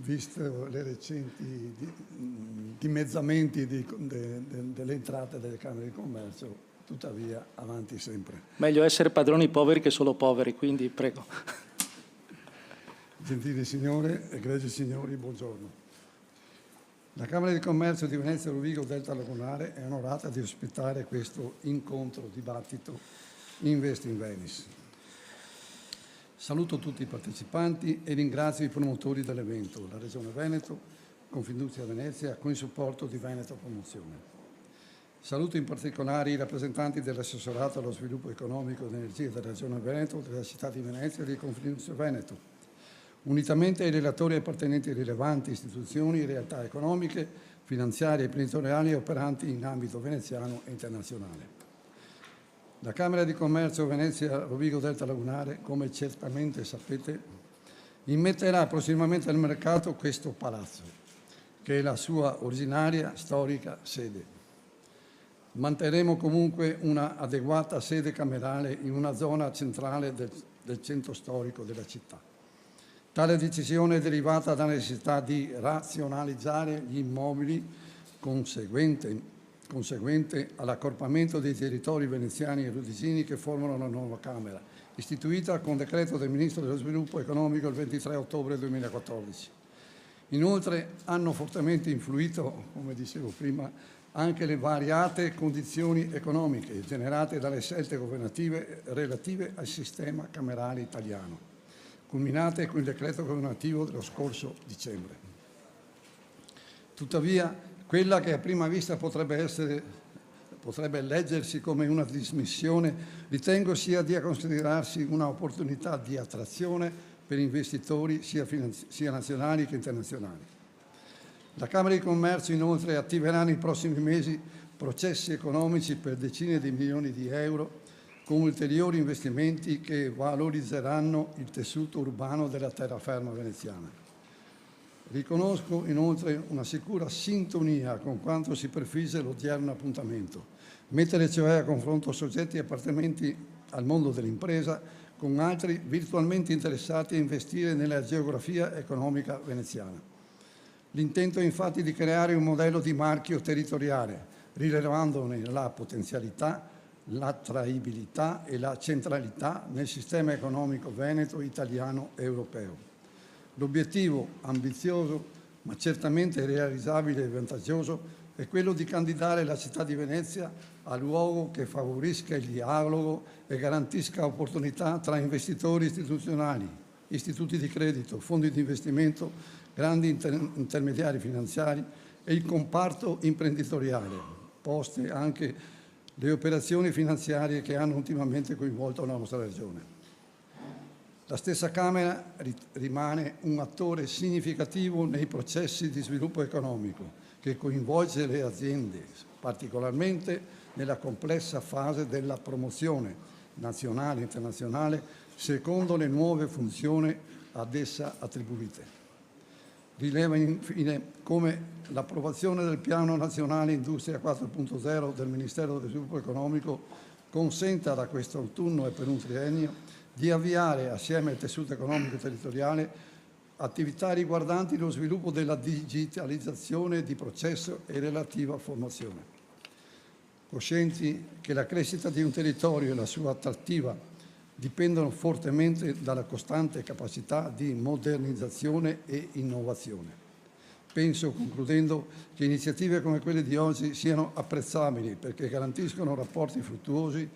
visto le recenti dimezzamenti delle entrate delle Camere di Commercio, tuttavia avanti sempre. Meglio essere padroni poveri che solo poveri, quindi prego. Gentili signore, egregi signori, buongiorno. La Camera di Commercio di Venezia Rovigo Delta Lagunare è onorata di ospitare questo incontro, dibattito Invest in Venice. Saluto tutti i partecipanti e ringrazio i promotori dell'evento, la Regione Veneto, Confindustria Venezia, con il supporto di Veneto Promozione. Saluto in particolare i rappresentanti dell'assessorato allo sviluppo economico ed energia della Regione Veneto, della città di Venezia e di Confindustria Veneto, unitamente ai relatori appartenenti a rilevanti istituzioni e realtà economiche, finanziarie e imprenditoriali operanti in ambito veneziano e internazionale. La Camera di Commercio Venezia Rovigo Delta Lagunare, come certamente sapete, immetterà prossimamente al mercato questo palazzo, che è la sua originaria storica sede. Manterremo comunque una adeguata sede camerale in una zona centrale del centro storico della città. Tale decisione è derivata dalla necessità di razionalizzare gli immobili conseguente all'accorpamento dei territori veneziani e rudigini che formano la nuova Camera, istituita con decreto del Ministro dello Sviluppo Economico il 23 ottobre 2014. Inoltre hanno fortemente influito, come dicevo prima, anche le variate condizioni economiche generate dalle scelte governative relative al sistema camerale italiano, culminate con il decreto governativo dello scorso dicembre. Tuttavia, quella che a prima vista potrebbe leggersi come una dismissione, ritengo sia da considerarsi un'opportunità di attrazione per investitori sia nazionali che internazionali. La Camera di Commercio inoltre attiverà nei prossimi mesi processi economici per decine di milioni di euro con ulteriori investimenti che valorizzeranno il tessuto urbano della terraferma veneziana. Riconosco inoltre una sicura sintonia con quanto si prefigge l'odierno appuntamento, mettere cioè a confronto soggetti appartenenti al mondo dell'impresa con altri virtualmente interessati a investire nella geografia economica veneziana. L'intento è infatti di creare un modello di marchio territoriale, rilevandone la potenzialità, l'attraibilità e la centralità nel sistema economico veneto, italiano e europeo. L'obiettivo ambizioso, ma certamente realizzabile e vantaggioso, è quello di candidare la città di Venezia a luogo che favorisca il dialogo e garantisca opportunità tra investitori istituzionali, istituti di credito, fondi di investimento, grandi intermediari finanziari e il comparto imprenditoriale, poste anche le operazioni finanziarie che hanno ultimamente coinvolto la nostra Regione. La stessa Camera rimane un attore significativo nei processi di sviluppo economico che coinvolge le aziende, particolarmente nella complessa fase della promozione nazionale e internazionale secondo le nuove funzioni ad essa attribuite. Rileva infine come l'approvazione del Piano Nazionale Industria 4.0 del Ministero dello Sviluppo Economico consenta da questo autunno e per un triennio di avviare, assieme al tessuto economico territoriale, attività riguardanti lo sviluppo della digitalizzazione di processo e relativa formazione. Coscienti che la crescita di un territorio e la sua attrattiva dipendono fortemente dalla costante capacità di modernizzazione e innovazione. Penso, concludendo, che iniziative come quelle di oggi siano apprezzabili perché garantiscono rapporti fruttuosi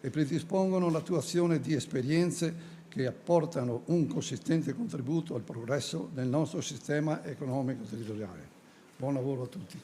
e predispongono l'attuazione di esperienze che apportano un consistente contributo al progresso del nostro sistema economico territoriale. Buon lavoro a tutti.